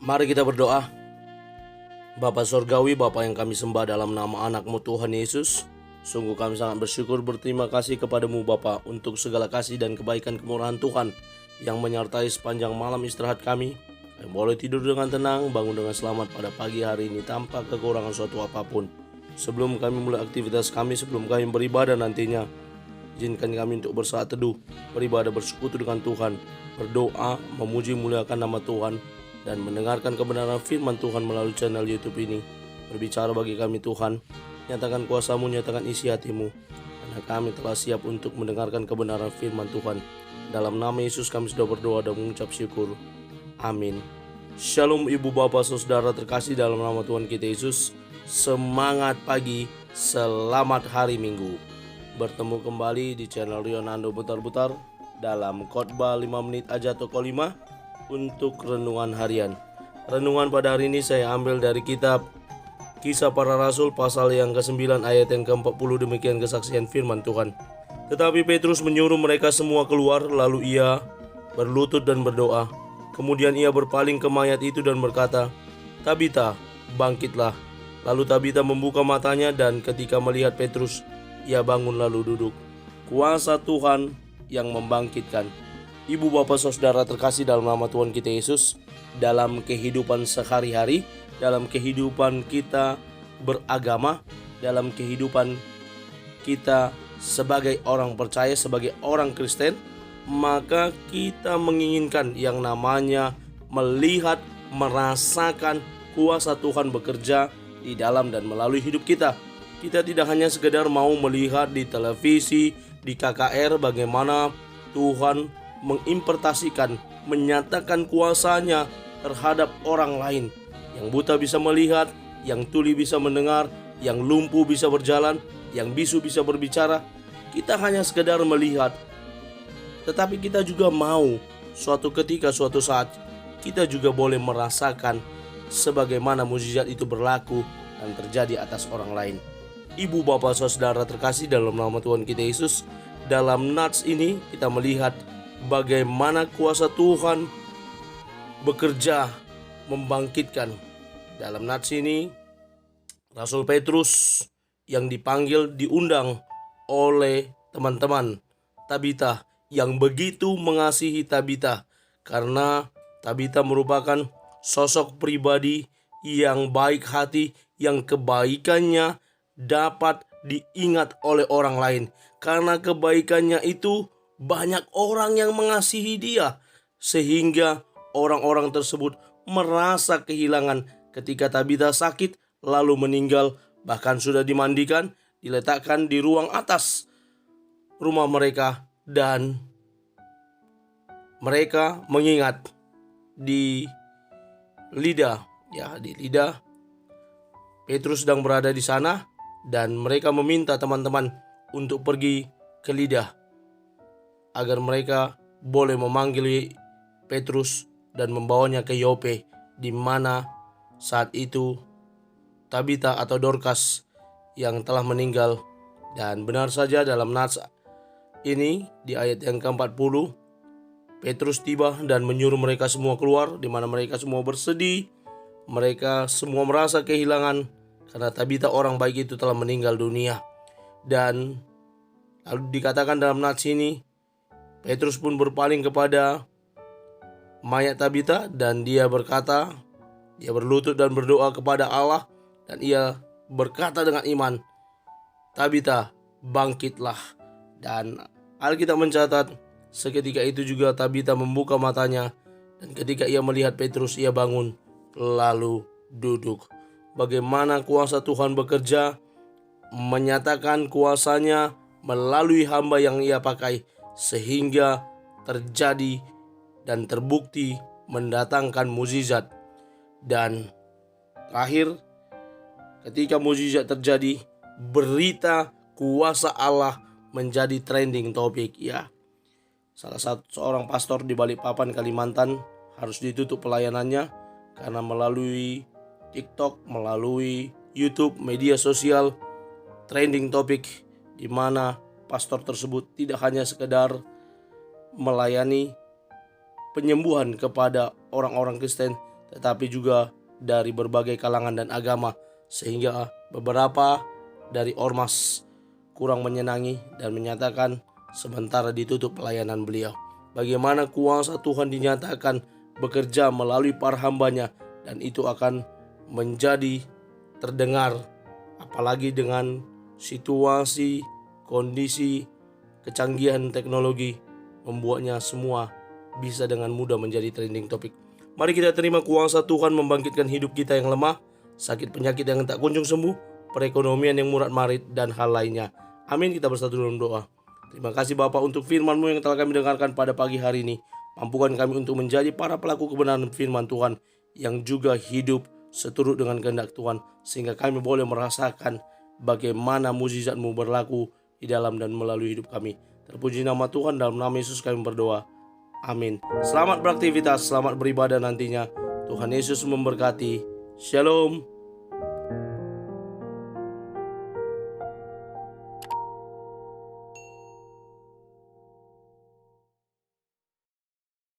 Mari kita berdoa. Bapa Sorgawi, Bapa yang kami sembah dalam nama anak-Mu Tuhan Yesus, sungguh kami sangat bersyukur berterima kasih kepadamu Bapa untuk segala kasih dan kebaikan kemurahan Tuhan yang menyertai sepanjang malam istirahat kami. Kami boleh tidur dengan tenang, bangun dengan selamat pada pagi hari ini tanpa kekurangan suatu apapun. Sebelum kami mulai aktivitas kami, sebelum kami beribadah nantinya, izinkan kami untuk bersaat teduh, beribadah, bersekutu dengan Tuhan, berdoa, memuji muliakan nama Tuhan, dan mendengarkan kebenaran firman Tuhan melalui channel YouTube ini. Berbicara bagi kami Tuhan, nyatakan kuasa-Mu, nyatakan isi hati-Mu, karena kami telah siap untuk mendengarkan kebenaran firman Tuhan. Dalam nama Yesus kami sudah berdoa dan mengucap syukur. Amin. Shalom ibu bapak saudara terkasih dalam nama Tuhan kita Yesus. Semangat pagi, selamat hari Minggu. Bertemu kembali di channel Rionando Butar-Butar dalam khotbah 5 menit aja toko 5 untuk renungan harian. Renungan pada hari ini saya ambil dari kitab Kisah Para Rasul pasal yang ke-9 ayat yang ke-40, demikian kesaksian firman Tuhan. Tetapi Petrus menyuruh mereka semua keluar, lalu ia berlutut dan berdoa. Kemudian ia berpaling ke mayat itu dan berkata, "Tabita, bangkitlah." Lalu Tabita membuka matanya dan ketika melihat Petrus, ia bangun lalu duduk. Kuasa Tuhan yang membangkitkan. Ibu bapak saudara terkasih dalam nama Tuhan kita Yesus, dalam kehidupan sehari-hari, dalam kehidupan kita beragama, dalam kehidupan kita sebagai orang percaya, sebagai orang Kristen, maka kita menginginkan yang namanya melihat, merasakan kuasa Tuhan bekerja di dalam dan melalui hidup kita. Kita tidak hanya sekedar mau melihat di televisi, di KKR bagaimana Tuhan mengimpartasikan, menyatakan kuasanya terhadap orang lain. Yang buta bisa melihat, yang tuli bisa mendengar, yang lumpuh bisa berjalan, yang bisu bisa berbicara. Kita hanya sekedar melihat, tetapi kita juga mau suatu ketika, suatu saat kita juga boleh merasakan sebagaimana mukjizat itu berlaku dan terjadi atas orang lain. Ibu bapak saudara terkasih dalam nama Tuhan kita Yesus, dalam nats ini kita melihat bagaimana kuasa Tuhan bekerja membangkitkan. Dalam nats ini Rasul Petrus yang dipanggil, diundang oleh teman-teman Tabita, yang begitu mengasihi Tabita karena Tabita merupakan sosok pribadi yang baik hati, yang kebaikannya dapat diingat oleh orang lain. Karena kebaikannya itu banyak orang yang mengasihi dia, sehingga orang-orang tersebut merasa kehilangan ketika Tabita sakit lalu meninggal, bahkan sudah dimandikan, diletakkan di ruang atas rumah mereka, dan mereka mengingat di Lida, Petrus sedang berada di sana, dan mereka meminta teman-teman untuk pergi ke Lida agar mereka boleh memanggil Petrus dan membawanya ke Yope, di mana saat itu Tabita atau Dorcas yang telah meninggal. Dan benar saja dalam nats ini di ayat yang ke-40, Petrus tiba dan menyuruh mereka semua keluar, di mana mereka semua bersedih. Mereka semua merasa kehilangan karena Tabita orang baik itu telah meninggal dunia. Dan lalu dikatakan dalam nats ini, Petrus pun berpaling kepada mayat Tabita dan dia berkata, dia berlutut dan berdoa kepada Allah, dan ia berkata dengan iman, "Tabita, bangkitlah." Dan Alkitab mencatat, seketika itu juga Tabita membuka matanya, dan ketika ia melihat Petrus, ia bangun lalu duduk. Bagaimana kuasa Tuhan bekerja, menyatakan kuasanya melalui hamba yang ia pakai, sehingga terjadi dan terbukti mendatangkan mukjizat. Dan terakhir, ketika mukjizat terjadi, berita kuasa Allah menjadi trending topik. Ya, salah satu seorang pastor di Balikpapan, Kalimantan harus ditutup pelayanannya karena melalui TikTok, melalui YouTube, media sosial, trending topik di mana pastor tersebut tidak hanya sekedar melayani penyembuhan kepada orang-orang Kristen, tetapi juga dari berbagai kalangan dan agama, sehingga beberapa dari ormas kurang menyenangi dan menyatakan sementara ditutup pelayanan beliau. Bagaimana kuasa Tuhan dinyatakan bekerja melalui para hambanya, dan itu akan menjadi terdengar, apalagi dengan situasi, kondisi, kecanggihan teknologi membuatnya semua bisa dengan mudah menjadi trending topik. Mari kita terima kuasa Tuhan membangkitkan hidup kita yang lemah, sakit penyakit yang tak kunjung sembuh, perekonomian yang murad-marid, dan hal lainnya. Amin. Kita bersatu dalam doa. Terima kasih Bapa untuk firman-Mu yang telah kami dengarkan pada pagi hari ini. Mampukan kami untuk menjadi para pelaku kebenaran firman Tuhan yang juga hidup seturut dengan kehendak Tuhan, sehingga kami boleh merasakan bagaimana mukjizat-Mu berlaku di dalam dan melalui hidup kami. Terpuji nama Tuhan, dalam nama Yesus kami berdoa. Amin. Selamat beraktivitas, selamat beribadah nantinya. Tuhan Yesus memberkati. Shalom.